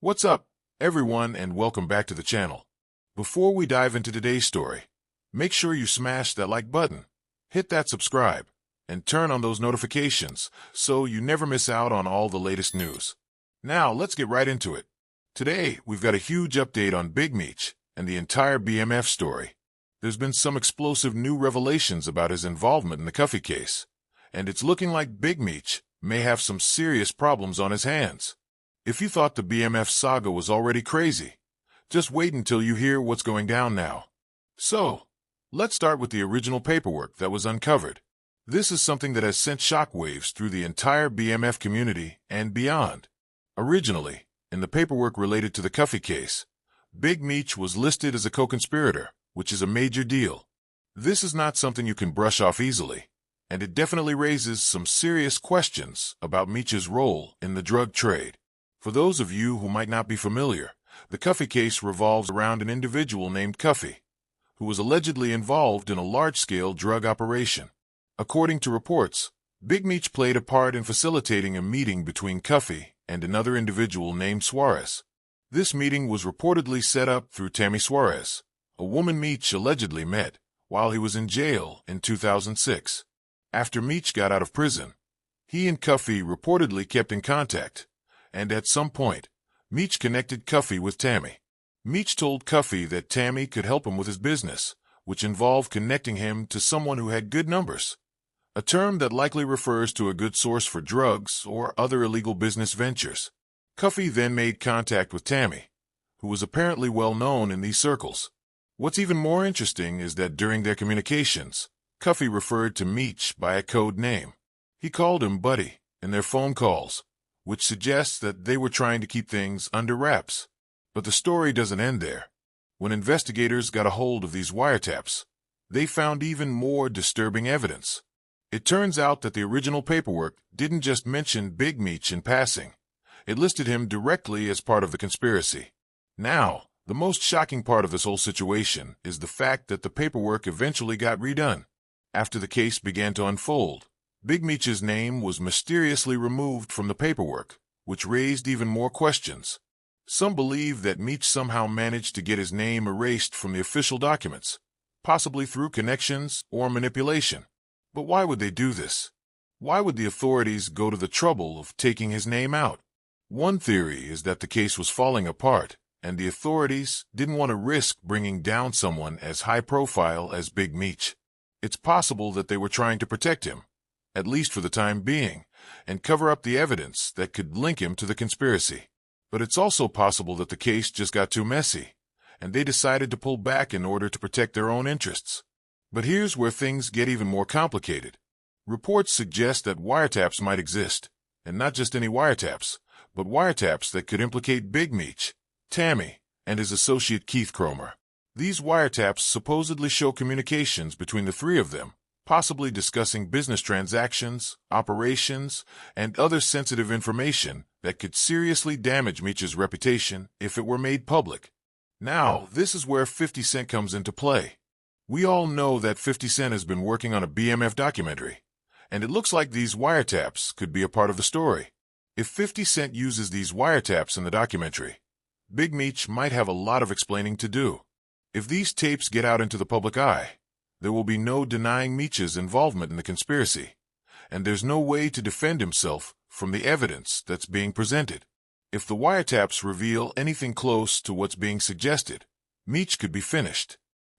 What's up, everyone, and welcome back to the channel. Before we dive into today's story, make sure you smash that like button, hit that subscribe, and turn on those notifications so you never miss out on all the latest news. Now, let's get right into it. Today, we've got a huge update on Big Meech and the entire BMF story. There's been some explosive new revelations about his involvement in the Cuffy case, and it's looking like Big Meech may have some serious problems on his hands. If you thought the BMF saga was already crazy, just wait until you hear what's going down now. So, let's start with the original paperwork that was uncovered. This is something that has sent shockwaves through the entire BMF community and beyond. Originally, in the paperwork related to the Cuffy case, Big Meech was listed as a co-conspirator, which is a major deal. This is not something you can brush off easily, and it definitely raises some serious questions about Meech's role in the drug trade. For those of you who might not be familiar, the Cuffy case revolves around an individual named Cuffy, who was allegedly involved in a large-scale drug operation. According to reports, Big Meech played a part in facilitating a meeting between Cuffy and another individual named Suarez. This meeting was reportedly set up through Tammy Suarez, a woman Meech allegedly met while he was in jail in 2006. After Meech got out of prison, he and Cuffy reportedly kept in contact, and at some point, Meech connected Cuffy with Tammy. Meech told Cuffy that Tammy could help him with his business, which involved connecting him to someone who had good numbers, a term that likely refers to a good source for drugs or other illegal business ventures. Cuffy then made contact with Tammy, who was apparently well known in these circles. What's even more interesting is that during their communications, Cuffy referred to Meech by a code name. He called him Buddy in their phone calls, which suggests that they were trying to keep things under wraps. But the story doesn't end there. When investigators got a hold of these wiretaps, they found even more disturbing evidence. It turns out that the original paperwork didn't just mention Big Meech in passing. It listed him directly as part of the conspiracy. Now, the most shocking part of this whole situation is the fact that the paperwork eventually got redone. After the case began to unfold, Big Meech's name was mysteriously removed from the paperwork, which raised even more questions. Some believe that Meech somehow managed to get his name erased from the official documents, possibly through connections or manipulation. But why would they do this? Why would the authorities go to the trouble of taking his name out? One theory is that the case was falling apart, and the authorities didn't want to risk bringing down someone as high profile as Big Meech. It's possible that they were trying to protect him, at least for the time being, and cover up the evidence that could link him to the conspiracy. But it's also possible that the case just got too messy, and they decided to pull back in order to protect their own interests. But here's where things get even more complicated. Reports suggest that wiretaps might exist, and not just any wiretaps, but wiretaps that could implicate Big Meech, Tammy, and his associate Keith Cromer. These wiretaps supposedly show communications between the three of them, possibly discussing business transactions, operations, and other sensitive information that could seriously damage Meech's reputation if it were made public. Now, this is where 50 Cent comes into play. We all know that 50 Cent has been working on a BMF documentary, and it looks like these wiretaps could be a part of the story. If 50 Cent uses these wiretaps in the documentary, Big Meech might have a lot of explaining to do. If these tapes get out into the public eye, there will be no denying Meech's involvement in the conspiracy, and there's no way to defend himself from the evidence that's being presented. If the wiretaps reveal anything close to what's being suggested, Meech could be finished.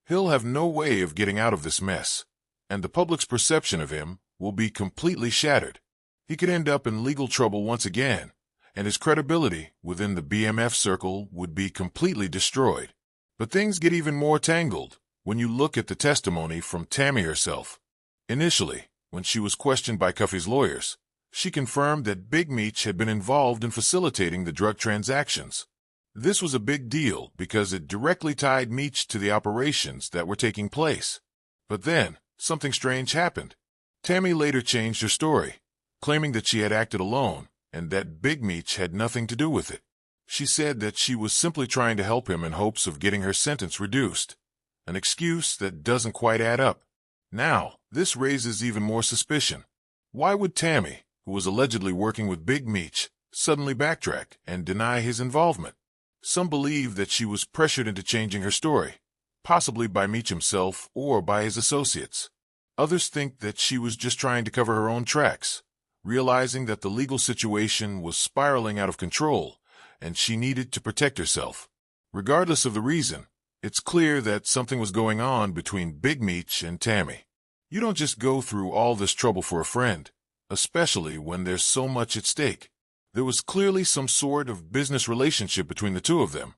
He'll have no way of getting out of this mess, and the public's perception of him will be completely shattered. He could end up in legal trouble once again, and his credibility within the BMF circle would be completely destroyed. But things get even more tangled when you look at the testimony from Tammy herself. Initially, when she was questioned by Cuffy's lawyers, she confirmed that Big Meech had been involved in facilitating the drug transactions. This was a big deal because it directly tied Meech to the operations that were taking place. But then, something strange happened. Tammy later changed her story, claiming that she had acted alone and that Big Meech had nothing to do with it. She said that she was simply trying to help him in hopes of getting her sentence reduced, an excuse that doesn't quite add up. Now, this raises even more suspicion. Why would Tammy, who was allegedly working with Big Meech, suddenly backtrack and deny his involvement. Some believe that she was pressured into changing her story, possibly by Meech himself or by his associates. Others think that she was just trying to cover her own tracks, realizing that the legal situation was spiraling out of control and she needed to protect herself. Regardless of the reason, it's clear that something was going on between Big Meech and Tammy. You don't just go through all this trouble for a friend, especially when there's so much at stake. There was clearly some sort of business relationship between the two of them,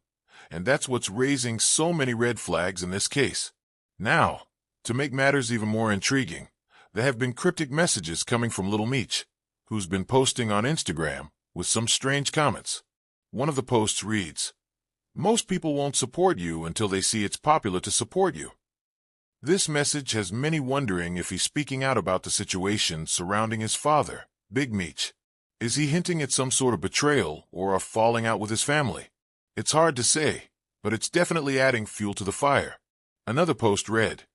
and that's what's raising so many red flags in this case. Now, to make matters even more intriguing, there have been cryptic messages coming from Little Meech, who's been posting on Instagram with some strange comments. One of the posts reads, "Most people won't support you until they see it's popular to support you." This message has many wondering if he's speaking out about the situation surrounding his father, Big Meech. Is he hinting at some sort of betrayal or a falling out with his family? It's hard to say, but it's definitely adding fuel to the fire. Another post read,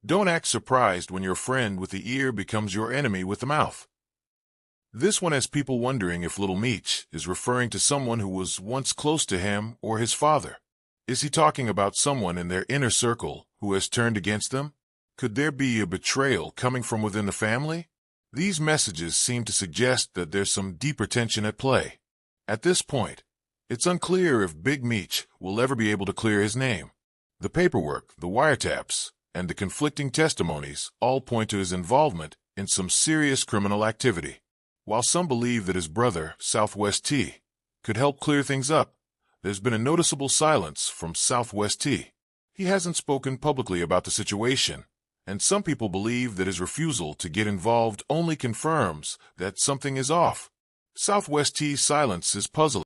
"Don't act surprised when your friend with the ear becomes your enemy with the mouth." This one has people wondering if Little Meech is referring to someone who was once close to him or his father. Is he talking about someone in their inner circle who has turned against them? Could there be a betrayal coming from within the family? These messages seem to suggest that there's some deeper tension at play. At this point, it's unclear if Big Meech will ever be able to clear his name. The paperwork, the wiretaps, and the conflicting testimonies all point to his involvement in some serious criminal activity. While some believe that his brother, Southwest T, could help clear things up, there's been a noticeable silence from Southwest T. He hasn't spoken publicly about the situation, and some people believe that his refusal to get involved only confirms that something is off. Southwest T's silence is puzzling.